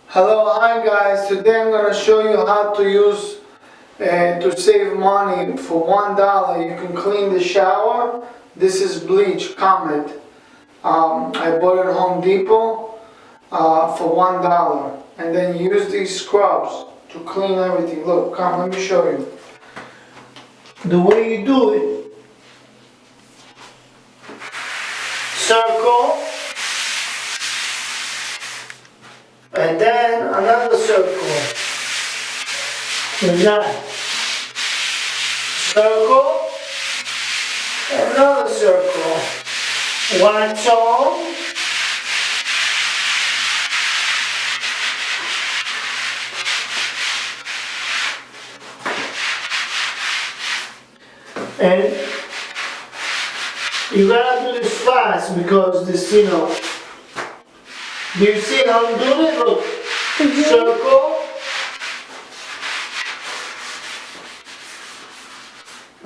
Hello, hi guys. Today I'm going to show you how to use to save money for $1. You can clean the shower. This is bleach, Commet. I bought it at Home Depot for $1. And then use these scrubs to clean everything. Look, come, let me show you. The way you do it, circle, and then another circle, and that, circle, another circle, wax on, and you gotta do this fast because this, do you see how I'm doing it? Look, circle,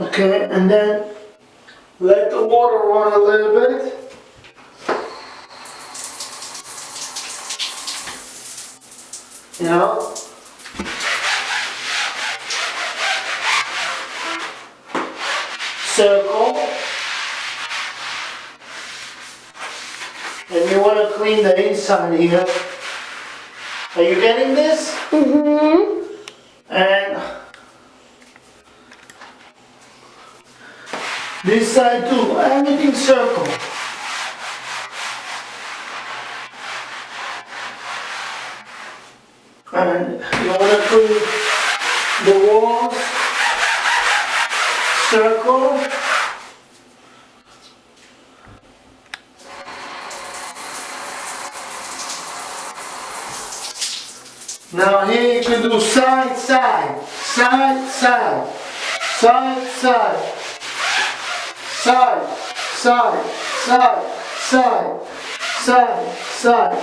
okay, and then let the water run a little bit. Circle. And you want to clean the inside here. Are you getting this? Mm-hmm. And this side too. Everything circle. And you want to clean the walls. Circle. Now here you can do side, side, side, side, side, side, side, side, side, side, side, side.